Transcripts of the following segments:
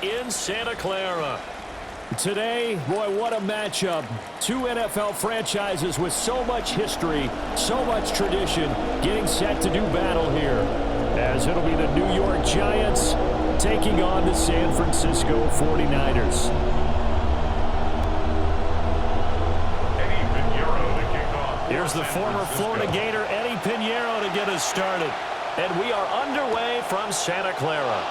in Santa Clara. Today, boy, what a matchup. Two NFL franchises with so much history, so much tradition, getting set to do battle here. As it'll be the New York Giants taking on the San Francisco 49ers. Here's the former Florida Gator, Eddie Pinheiro, to get us started. And we are underway from Santa Clara.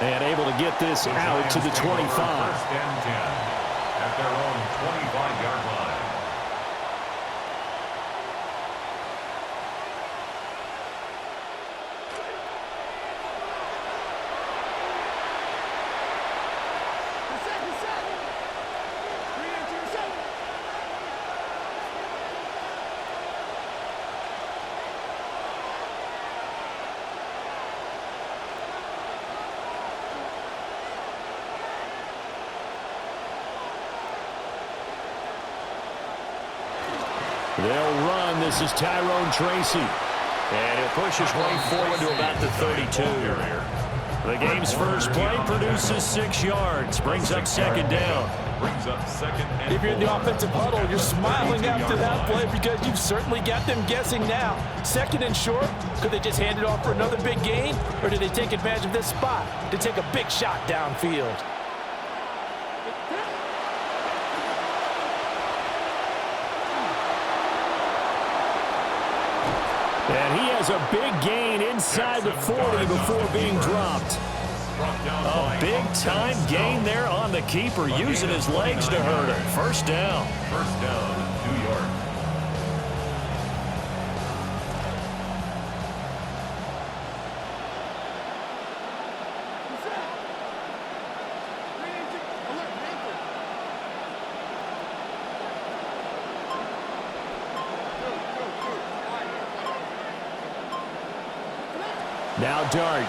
And able to get this out to the 25. First and 10 at their own 25-yard line. They'll run. This is Tyrone Tracy. And he'll push his way forward to about the 32. The game's first play produces 6 yards. Brings up second down. If you're in the offensive huddle, you're smiling after that play because you've certainly got them guessing now. Second and short, could they just hand it off for another big gain? Or do they take advantage of this spot to take a big shot downfield? And he has a big gain inside the 40 before being dropped. A big-time gain there on the keeper, using his legs to hurt him. First down. First down, New York. Now Dart.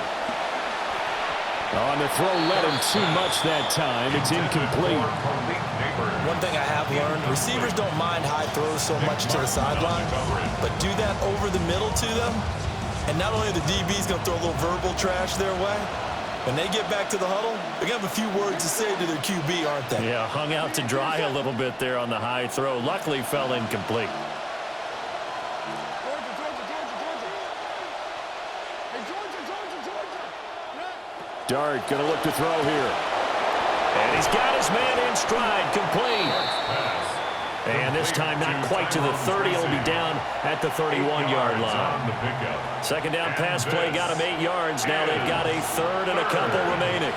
On the throw, led him too much that time. It's incomplete. One thing I have learned, receivers don't mind high throws so much to the sideline, but do that over the middle to them, and not only are the DBs going to throw a little verbal trash their way, when they get back to the huddle, they're going to have a few words to say to their QB, aren't they? Yeah, hung out to dry a little bit there on the high throw. Luckily fell incomplete. Dart going to look to throw here. And he's got his man in stride, complete. And this time not quite to the 30. It'll be down at the 31-yard line. Second down pass play got him 8 yards. Now they've got a third and a couple remaining.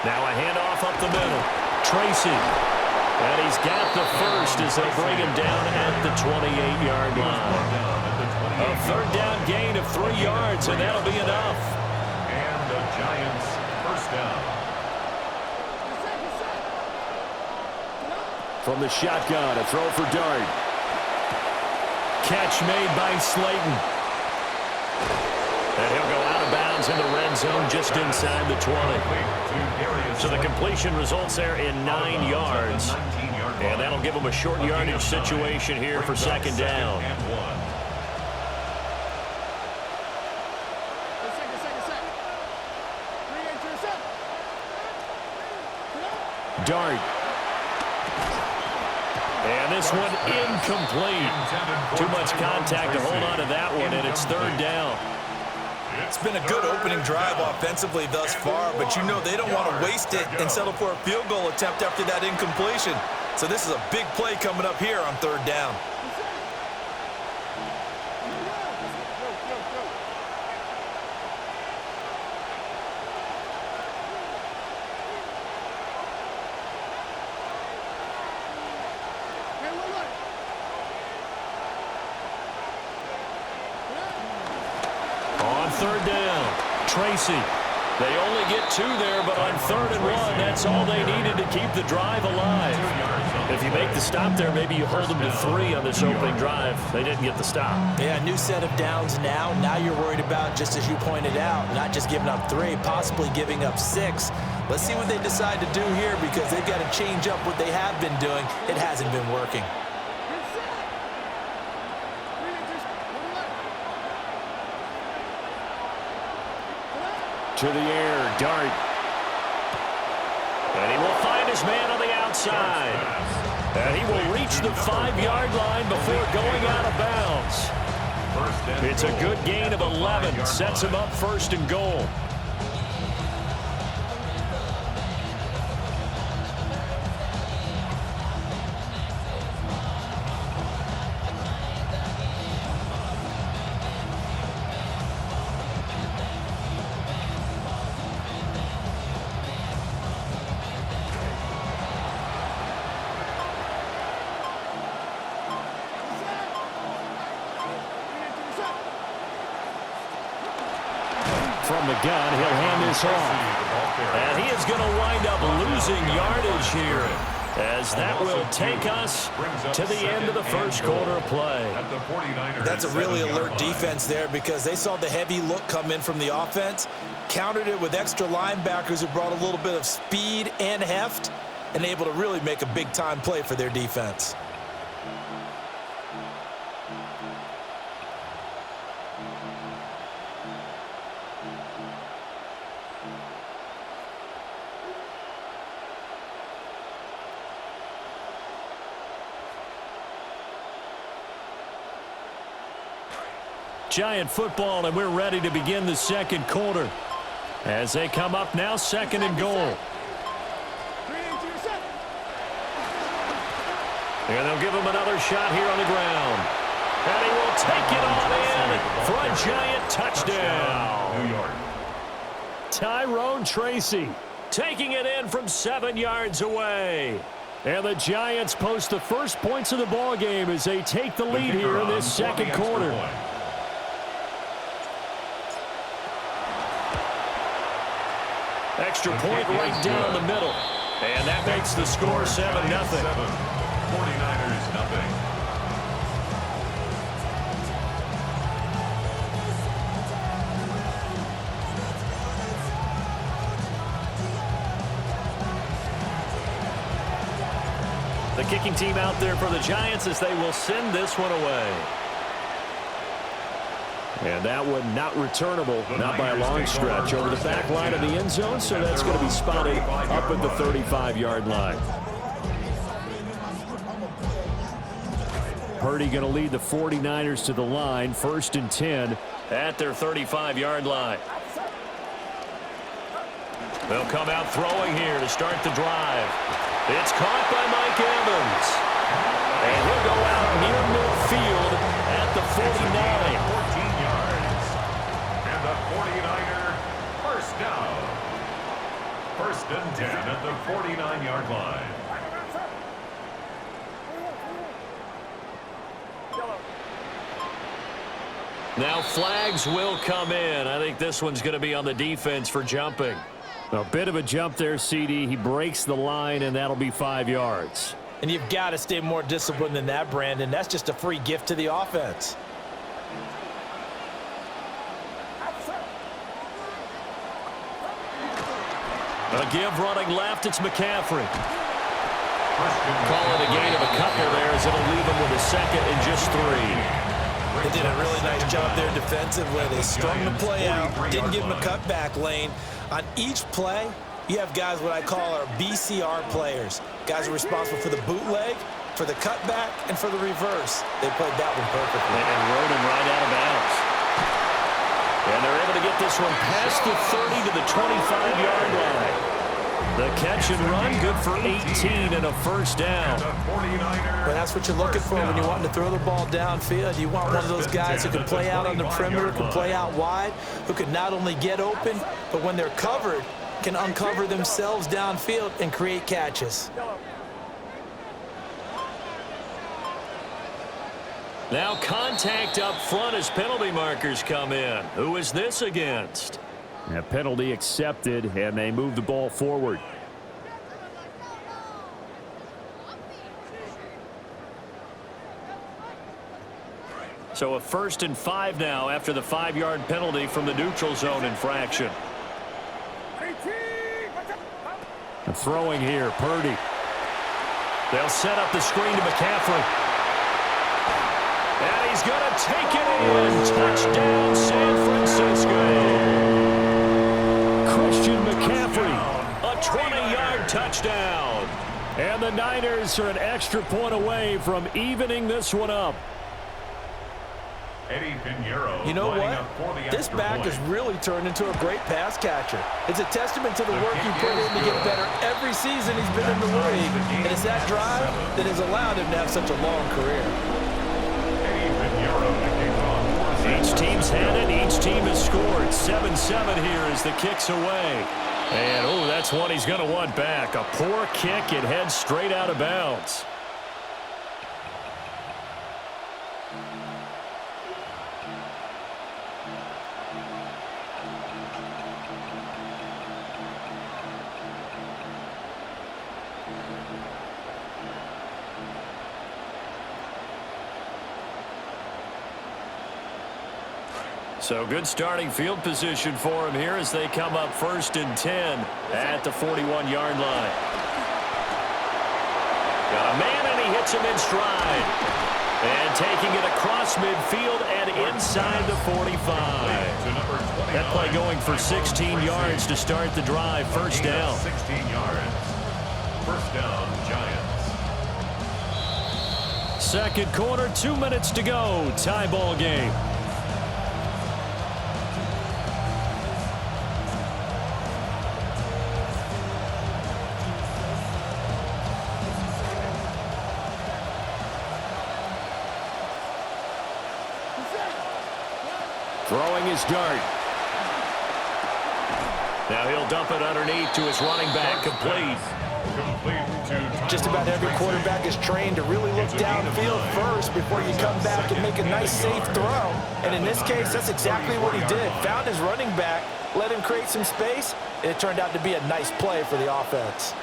Now a handoff up the middle. Tracy. And he's got the first as they bring him down at the 28-yard line. A third down gain of 3 yards, and that'll be enough. And the Giants first down. From the shotgun, a throw for Dart. Catch made by Slayton. And he'll go out of bounds in the red zone just inside the 20. So the completion results there in 9 yards. And that'll give them a short yardage situation here for second down. Dart. And this one incomplete. Too much contact to hold on to that one, and it's third down. It's been a good opening drive offensively thus far, but you know they don't want to waste it and settle for a field goal attempt after that incompletion. So this is a big play coming up here on third down. Third down, Tracy. They only get 2 there, but on 3rd and 1, that's all they needed to keep the drive alive. If you make the stop there, maybe you hold them to 3 on this opening drive. They didn't get the stop. Yeah, new set of downs now. Now you're worried about, just as you pointed out, not just giving up 3, possibly giving up 6. Let's see what they decide to do here because they've got to change up what they have been doing. It hasn't been working. To the air, dart. And he will find his man on the outside. And he will reach the 5-yard line before going out of bounds. It's a good gain of 11. Sets him up first and goal. From the gun, he'll hand this off. And he is going to wind up losing yardage here, as that will take us to the end of the first quarter of play. That's a really alert defense there because they saw the heavy look come in from the offense, countered it with extra linebackers who brought a little bit of speed and heft, and able to really make a big-time play for their defense. Giant football, and we're ready to begin the second quarter. As they come up now, second and goal. And they'll give him another shot here on the ground. And he will take it on in for a giant touchdown. New York. Tyrone Tracy Taking it in from 7 yards away. And the Giants post the first points of the ball game as they take the lead here in this second quarter. Extra point right down the middle. And that makes the score 7-0. 49ers nothing. The kicking team out there for the Giants as they will send this one away. And that one not returnable, not by a long stretch, over the back line of the end zone, so that's going to be spotted up at the 35-yard line. Purdy going to lead the 49ers to the line, 1st and 10 at their 35-yard line. They'll come out throwing here to start the drive. It's caught by Mike Evans. And he'll go out near midfield at the 49. 14 yards. And the 49er first down. 1st and 10 at the 49-yard line. Now flags will come in. I think this one's going to be on the defense for jumping. A bit of a jump there, CD. He breaks the line, and that'll be 5 yards. And you've got to stay more disciplined than that, Brandon. That's just a free gift to the offense. A give running left. It's McCaffrey. Call it a gain of a couple there as it'll leave him with a second and just 3. They did a really nice job there defensively. They strung the play out, didn't give him a cutback lane. On each play, you have guys what I call our BCR players. Guys are responsible for the bootleg, for the cutback, and for the reverse. They played that one perfectly. And rode him right out of bounds. And they're able to get this one past the 30 to the 25-yard line. The catch and run, good for 18 and a first down. But that's what you're looking for when you want to throw the ball downfield. You want one of those guys who can play out on the perimeter, can play out wide, who can not only get open, but when they're covered, can uncover themselves downfield and create catches. Now contact up front as penalty markers come in. Who is this against? A penalty accepted, and they move the ball forward. So a 1st and 5 now after the 5-yard penalty from the neutral zone infraction. Throwing here, Purdy. They'll set up the screen to McCaffrey. And he's going to take it in. Touchdown, San Francisco. Christian McCaffrey, a 20-yard touchdown. And the Niners are an extra point away from evening this one up. You know what? This back has really turned into a great pass catcher. It's a testament to the work he put in to get better every season he's been in the league. And it's that drive that has allowed him to have such a long career. Each team's had it. Each team has scored. 7-7 here as the kick's away. And, oh, that's one he's going to want back. A poor kick. It heads straight out of bounds. So good starting field position for him here as they come up 1st and 10 at the 41-yard line. Got a man, and he hits him in stride. And taking it across midfield and inside the 45. That play going for 16 yards to start the drive. First down. 16 yards. First down, Giants. Second quarter, 2 minutes to go. Tie ball game. Throwing his dart. Now he'll dump it underneath to his running back, complete. Just about every quarterback is trained to really look downfield first before you come back and make a nice, safe throw. And in this case, that's exactly what he did. Found his running back, let him create some space, and it turned out to be a nice play for the offense.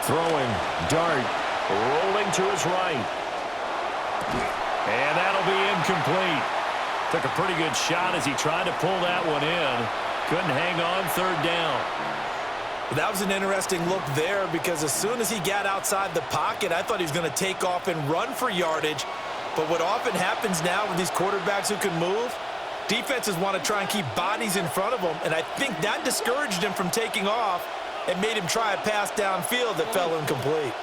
Throwing, dart, rolling to his right. And that'll be incomplete. Took a pretty good shot as he tried to pull that one in. Couldn't hang on, 3rd down. That was an interesting look there because as soon as he got outside the pocket, I thought he was going to take off and run for yardage. But what often happens now with these quarterbacks who can move, defenses want to try and keep bodies in front of them, and I think that discouraged him from taking off and made him try a pass downfield that fell incomplete.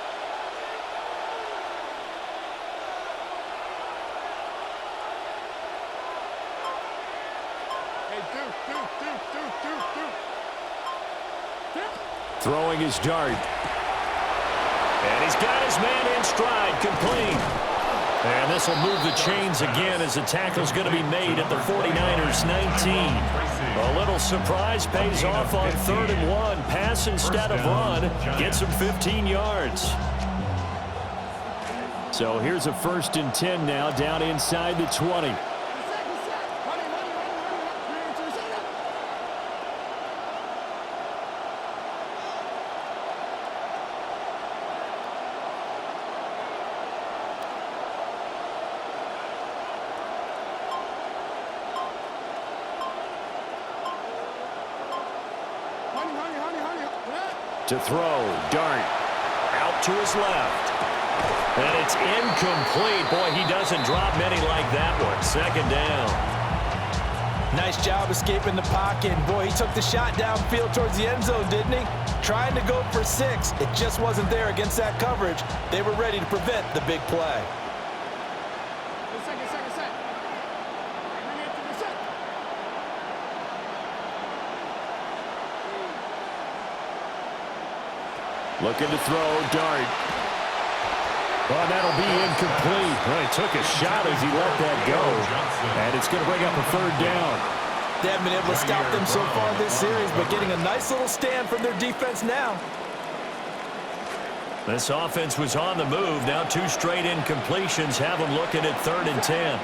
Throwing his dart. And he's got his man in stride, complete. And this will move the chains again as the tackle's going to be made at the 49ers 19. A little surprise pays off on 3rd and 1. Pass instead of run. Gets him 15 yards. So here's a 1st and 10 now down inside the 20. To throw, dart, out to his left. And it's incomplete. Boy, he doesn't drop many like that one. 2nd down. Nice job escaping the pocket. Boy, he took the shot downfield towards the end zone, didn't he? Trying to go for 6. It just wasn't there against that coverage. They were ready to prevent the big play. Looking to throw, dart. Oh, that'll be incomplete. Well, he took a shot as he let that go. And it's going to bring up a 3rd down. They haven't been able to stop them so far this series, but getting a nice little stand from their defense now. This offense was on the move. Now 2 straight incompletions have them looking at 3rd and 10.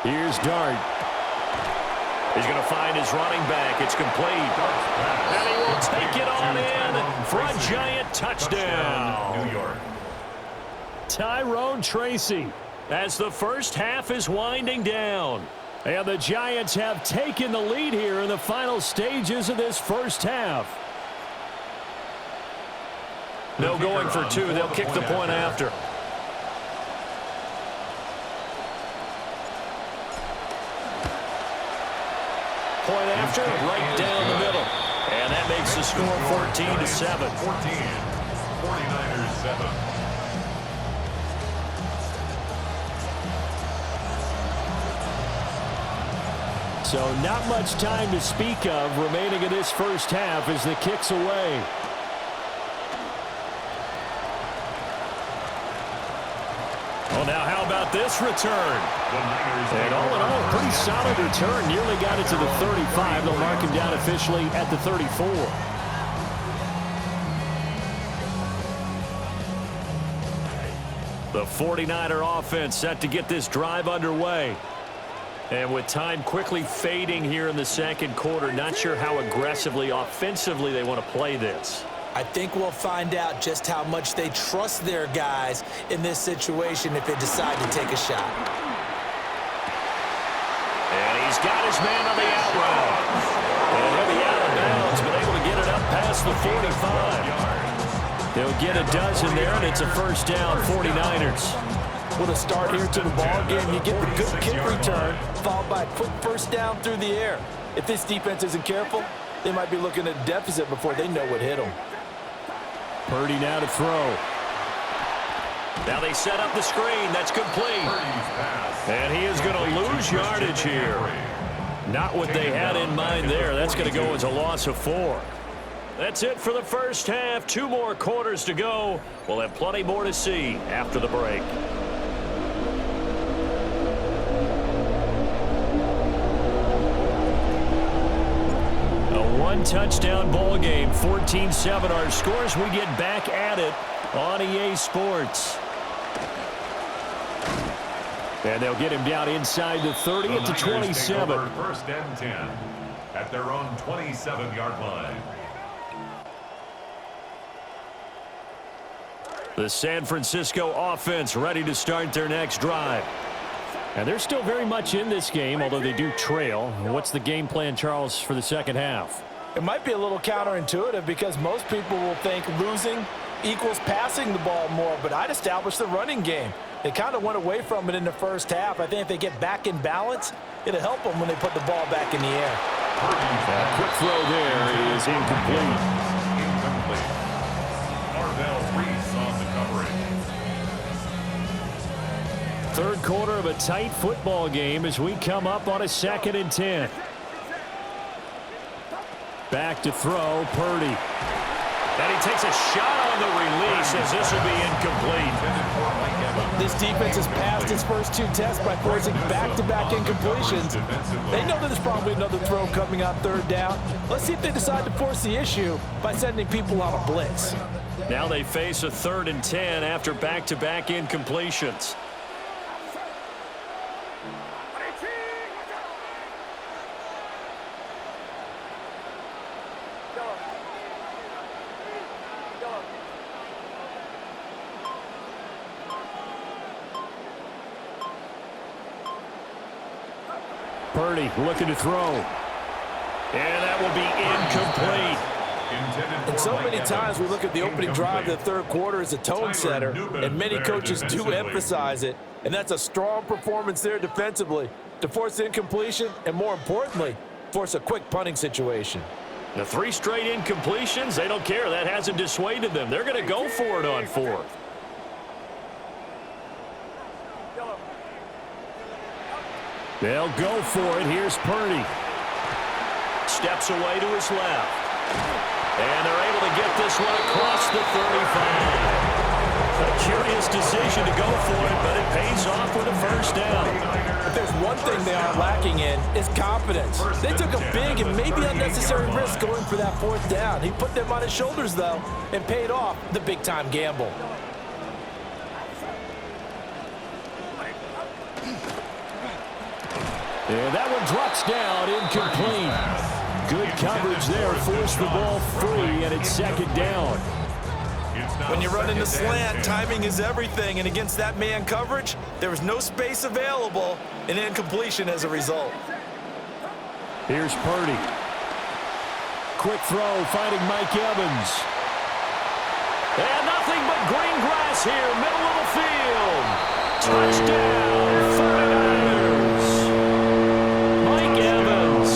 Here's Dart. He's going to find his running back. It's complete. And he will take it on in for a giant touchdown. New York. Tyrone Tracy. As the first half is winding down. And the Giants have taken the lead here in the final stages of this first half. No going for two. They'll kick the point after. Point after, right down the middle. And that makes the score 14-7. 49ers 7. So not much time to speak of remaining in this first half as the kick's away. Well, now how about this return? And all in all, pretty solid return. Nearly got it to the 35. They'll mark him down officially at the 34. The 49er offense set to get this drive underway. And with time quickly fading here in the second quarter, not sure how aggressively, offensively they want to play this. I think we'll find out just how much they trust their guys in this situation if they decide to take a shot. And he's got his man on the out route. And he'll be out of bounds, but able to get it up past the 45. They'll get a dozen there, and it's a first down, 49ers. With a start here to the ball game, you get the good kick return, followed by a quick first down through the air. If this defense isn't careful, they might be looking at a deficit before they know what hit them. Purdy now to throw. Now they set up the screen. That's complete. And he is going to lose yardage here. Not what they had in mind there. That's going to go as a loss of 4. That's it for the first half. 2 more quarters to go. We'll have plenty more to see after the break. One-touchdown ball game, 14-7 our scores. We get back at it on EA Sports. And they'll get him down inside the 30 at the 27. First and 10 at their own 27-yard line. The San Francisco offense ready to start their next drive. And they're still very much in this game, although they do trail. What's the game plan, Charles, for the second half? It might be a little counterintuitive because most people will think losing equals passing the ball more, but I'd establish the running game. They kind of went away from it in the first half. I think if they get back in balance, it'll help them when they put the ball back in the air. That quick throw there is incomplete. Marvell Reese on the coverage. Third quarter of a tight football game as we come up on a 2nd and 10. Back to throw, Purdy. And he takes a shot on the release as this will be incomplete. This defense has passed its first 2 tests by forcing back-to-back incompletions. They know that there's probably another throw coming on 3rd down. Let's see if they decide to force the issue by sending people on a blitz. Now they face a 3rd and 10 after back-to-back incompletions. Purdy looking to throw. And that will be incomplete. And so many times we look at the opening drive of the 3rd quarter as a tone setter, and many coaches do emphasize it. And that's a strong performance there defensively to force incompletion and, more importantly, force a quick punting situation. The 3 straight incompletions, they don't care. That hasn't dissuaded them. They're going to go for it on 4th. They'll go for it. Here's Purdy. Steps away to his left. And they're able to get this one across the 35. A curious decision to go for it, but it pays off with a first down. If there's one thing they are lacking in, is confidence. They took a big and maybe unnecessary risk going for that 4th down. He put them on his shoulders, though, and paid off the big-time gamble. And that one drops down, incomplete. Good coverage there, forced the ball free, and it's second down. When you're running the slant, timing is everything, and against that man coverage, there was no space available, and incompletion as a result. Here's Purdy. Quick throw, finding Mike Evans. And nothing but green grass here, middle of the field. Touchdown, 49ers. Mike Evans,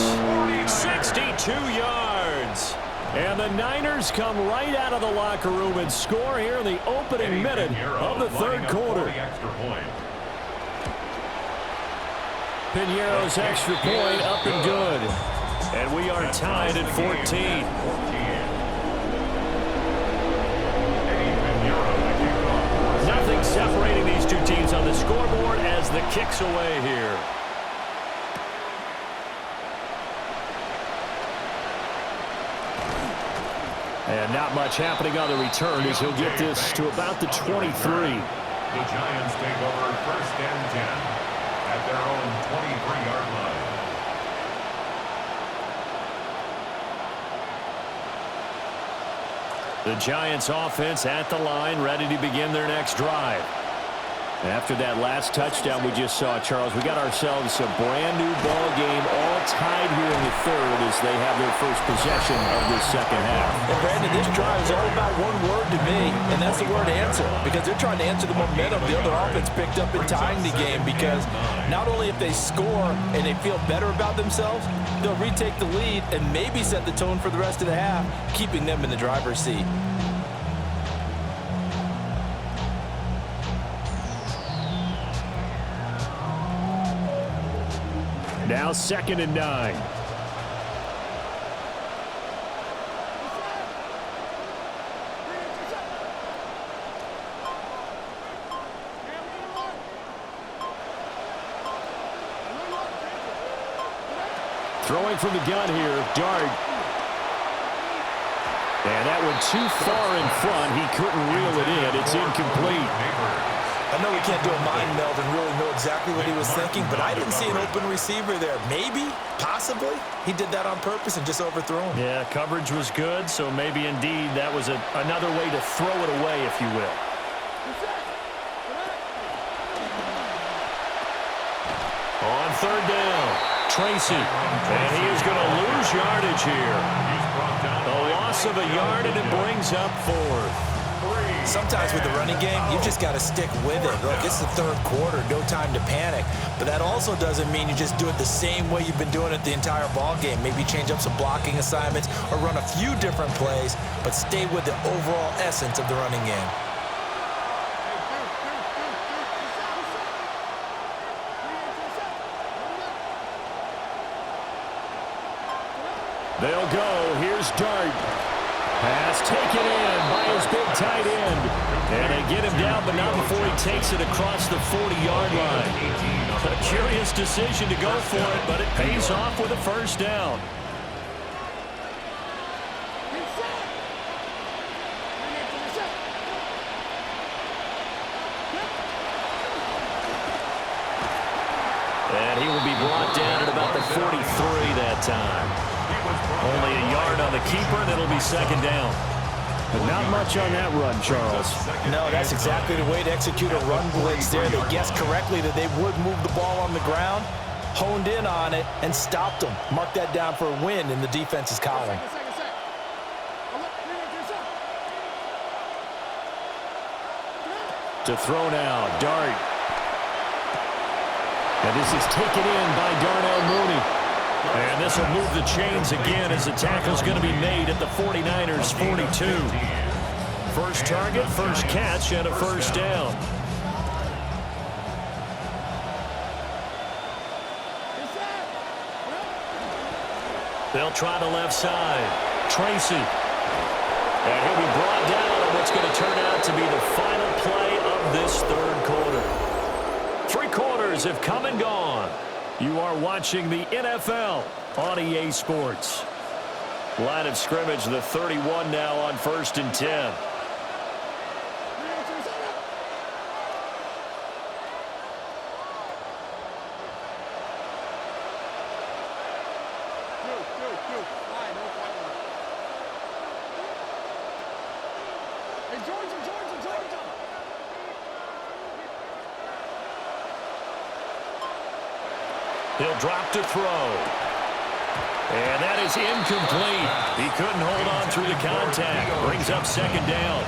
62 yards. And the Niners come right out of the locker room and score here in the opening minute of the third quarter. Piñeiro's extra point up and good. And we are tied at 14. Nothing separating these two teams on the scoreboard as the kick's away here. And not much happening on the return as he'll get this to about the 23. The Giants take over first and 10 at their own 23-yard line. The Giants offense at the line, ready to begin their next drive. After that last touchdown we just saw, Charles, we got ourselves a brand new ball game, all tied here in the third as they have their first possession of this second half. And Brandon, this drive is all about one word to me, and that's the word answer, because they're trying to answer the momentum the other offense picked up in tying the game, because not only if they score and they feel better about themselves, they'll retake the lead and maybe set the tone for the rest of the half, keeping them in the driver's seat. Now 2nd and 9. Throwing from the gun here, Dart. And that one too far in front. He couldn't reel it in. It's incomplete. I know we can't do a mind meld and really know exactly what he was thinking, but I didn't see an open receiver there. Maybe, possibly, he did that on purpose and just overthrew him. Yeah, coverage was good, so maybe indeed that was another way to throw it away, if you will. On 3rd down, Tracy. And he is going to lose yardage here. A loss of a yard, and it brings up 4th. Sometimes with the running game, you just got to stick with it. Look, it's the third quarter, no time to panic. But that also doesn't mean you just do it the same way you've been doing it the entire ball game. Maybe change up some blocking assignments or run a few different plays, but stay with the overall essence of the running game. They'll go. Here's Dart. Pass taken in by his big tight end. And they get him down, but not before he takes it across the 40-yard line. A curious decision to go for it, but it pays off with a first down. And he will be brought down at about the 43 that time. Only a yard on the keeper, and it'll be second down. But not much on that run, Charles. No, that's exactly the way to execute a run blitz there. They guessed correctly that they would move the ball on the ground, honed in on it, and stopped them. Mark that down for a win in the defense's column. To throw now, Dart. And this is taken in by Darnell Mooney. And this will move the chains again as the tackle's going to be made at the 49ers' 42. First target, first catch, and a first down. They'll try the left side. Tracy. And he'll be brought down on what's going to turn out to be the final play of this third quarter. 3 quarters have come and gone. You are watching the NFL on EA Sports. Line of scrimmage, the 31 now on 1st and 10. He'll drop to throw. And that is incomplete. He couldn't hold on through the contact. Brings up second down.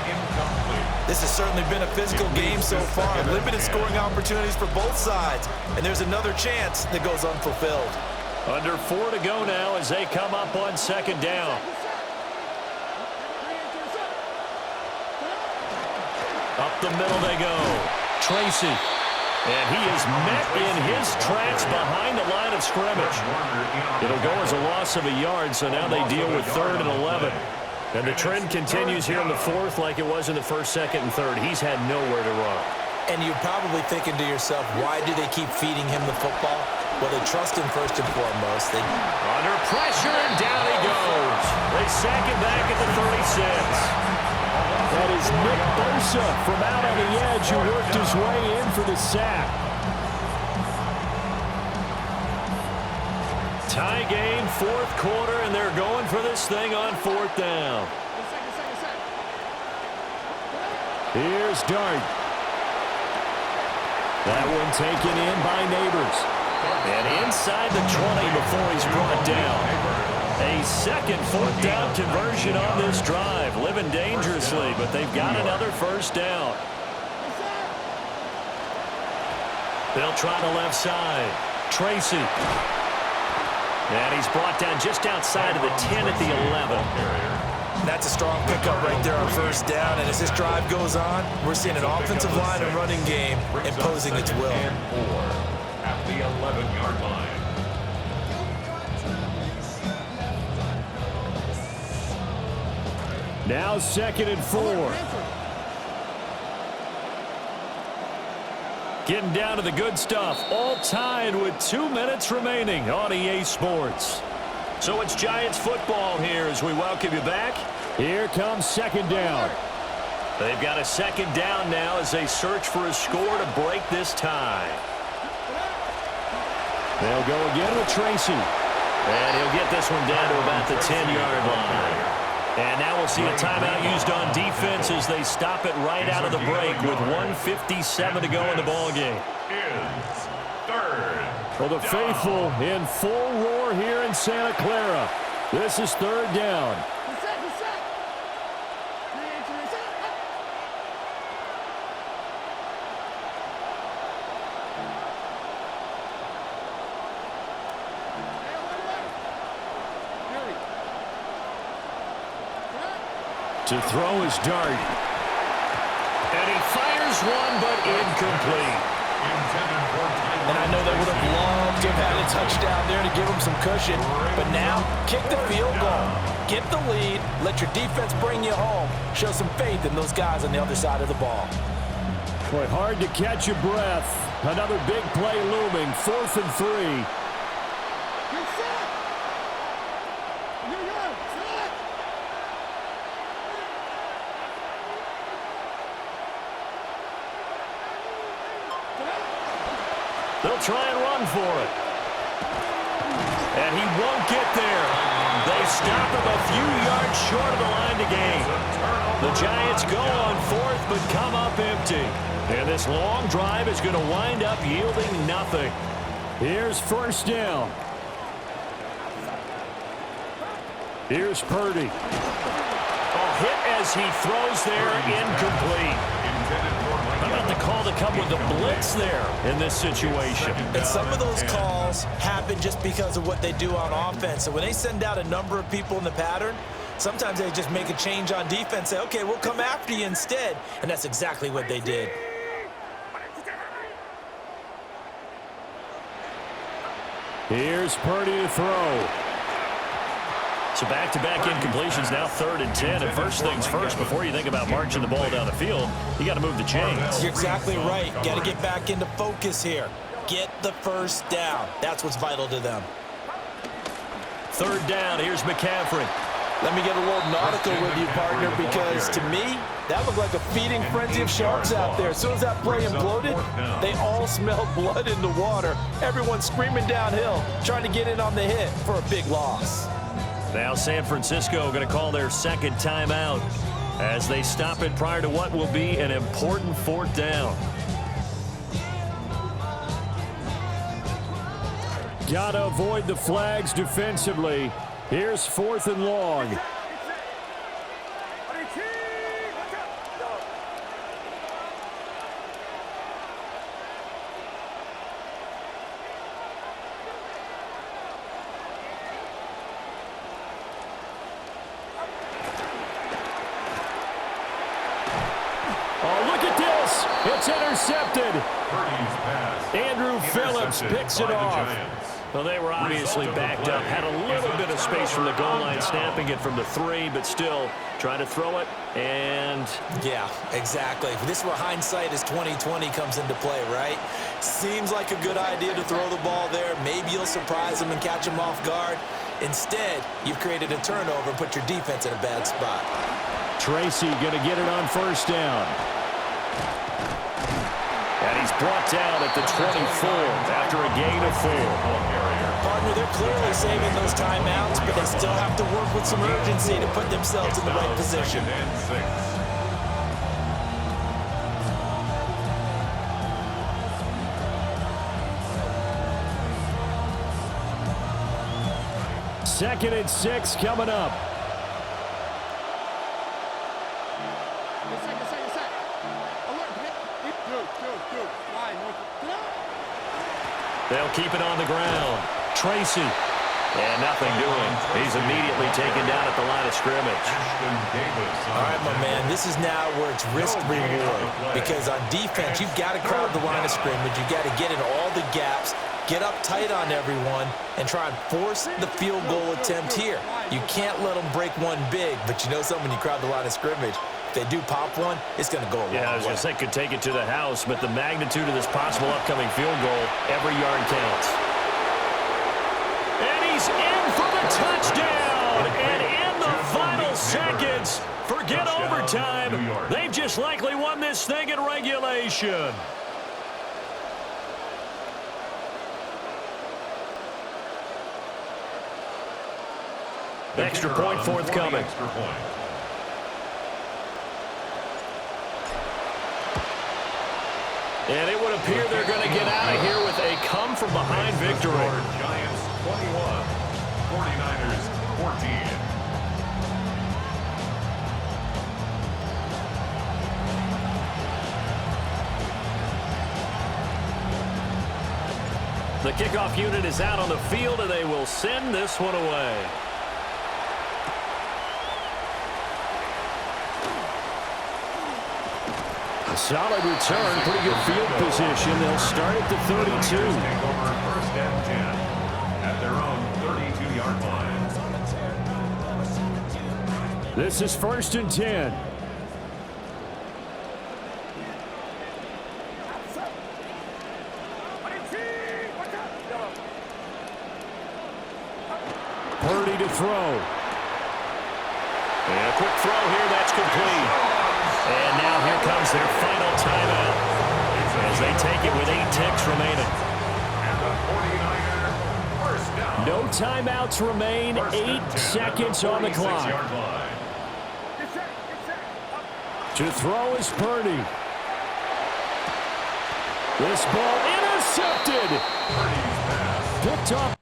This has certainly been a physical game so far. Limited scoring opportunities for both sides. And there's another chance that goes unfulfilled. Under 4 to go now as they come up on second down. Up the middle they go. Tracy. And he is met in his tracks behind the line of scrimmage. It'll go as a loss of a yard, so now they deal with 3rd and 11. And the trend continues here in the 4th like it was in the 1st, 2nd, and 3rd. He's had nowhere to run. And you're probably thinking to yourself, why do they keep feeding him the football? Well, they trust him first and foremost. Under pressure, and down he goes. They sack him back at the 36. That is Nick Bosa from out on the edge who worked his way in for the sack. Tie game, 4th quarter, and they're going for this thing on 4th down. Here's Dart. That one taken in by Neighbors. And inside the 20 before he's brought down. A second 4th down conversion on this drive. Living dangerously, but they've got another 1st down. They'll try the left side. Tracy. And he's brought down just outside of the 10 at the 11. That's a strong pickup right there on 1st down. And as this drive goes on, we're seeing an offensive line and running game imposing its will. And 4 at the 11-yard line. Now 2nd and 4. Getting down to the good stuff. All tied with 2 minutes remaining on EA Sports. So it's Giants football here as we welcome you back. Here comes 2nd down. They've got a 2nd down now as they search for a score to break this tie. They'll go again with Tracy. And he'll get this one down to about the 10-yard line. And now we'll see a timeout used on defense as they stop it right out of the break with 1:57 to go in the ballgame. Is 3rd. Well, the faithful in full roar here in Santa Clara. This is 3rd down. To throw is Dart. And he fires one, but incomplete. And I know they would have loved to have had a touchdown there to give them some cushion. But now, kick the field goal. Get the lead. Let your defense bring you home. Show some faith in those guys on the other side of the ball. Boy, hard to catch your breath. Another big play looming. 4th and 3. They'll try and run for it. And he won't get there. They stop him a few yards short of the line to gain. The Giants go on 4th but come up empty. And this long drive is going to wind up yielding nothing. Here's 1st down. Here's Purdy. A hit as he throws there, incomplete. How about the call to come with the blitz there in this situation? And some of those calls happen just because of what they do on offense. So when they send out a number of people in the pattern, sometimes they just make a change on defense, say, okay, we'll come after you instead. And that's exactly what they did. Here's Purdy to throw. So back-to-back incompletions, now 3rd and 10. And first things first, before you think about marching the ball down the field, you got to move the chains. You're exactly right. Got to get back into focus here. Get the 1st down. That's what's vital to them. 3rd down, here's McCaffrey. Let me get a little nautical with you, partner, because to me, that looked like a feeding frenzy of sharks out there. As soon as that play imploded, they all smelled blood in the water. Everyone screaming downhill, trying to get in on the hit for a big loss. Now San Francisco going to call their second timeout as they stop it prior to what will be an important fourth down. Gotta avoid the flags defensively. Here's 4th and long. It's intercepted. Andrew Phillips picks it off. Well, they were obviously backed up. Had a little bit of space from the goal line, snapping it from the 3, but still trying to throw it. And yeah, exactly. This is where hindsight is 20/20 comes into play, right? Seems like a good idea to throw the ball there. Maybe you'll surprise them and catch them off guard. Instead, you've created a turnover and put your defense in a bad spot. Tracy going to get it on 1st down. And he's brought down at the 24 after a gain of 4. Partner, they're clearly saving those timeouts, but they still have to work with some urgency to put themselves in the right position. Second and 6 coming up. They'll keep it on the ground. Tracy. And nothing doing. He's immediately taken down at the line of scrimmage. All right, my man, this is now where it's risk-reward. Because on defense, you've got to crowd the line of scrimmage. You've got to get in all the gaps, get up tight on everyone, and try and force the field goal attempt here. You can't let them break one big, but you know something, when you crowd the line of scrimmage, if they do pop one, it's going to go a long way. Yeah, I was going to say could take it to the house, but the magnitude of this possible upcoming field goal, every yard counts. And he's in for the touchdown. And in the final seconds, forget overtime. They've just likely won this thing in regulation. Extra point forthcoming. And it would appear they're going to get out of here with a come-from-behind victory. Giants 21, 49ers 14. The kickoff unit is out on the field, and they will send this one away. Solid return, pretty good field position. They'll start at the 32. Take over 1st and 10 at their own 32-yard line. This is 1st and 10. Purdy to throw. And a quick throw here, that's complete. And now here comes their final timeout as they take it with 8 ticks remaining. And the 49er first down. No timeouts remain. 8 seconds on the clock. To throw is Purdy. This ball intercepted. Picked off.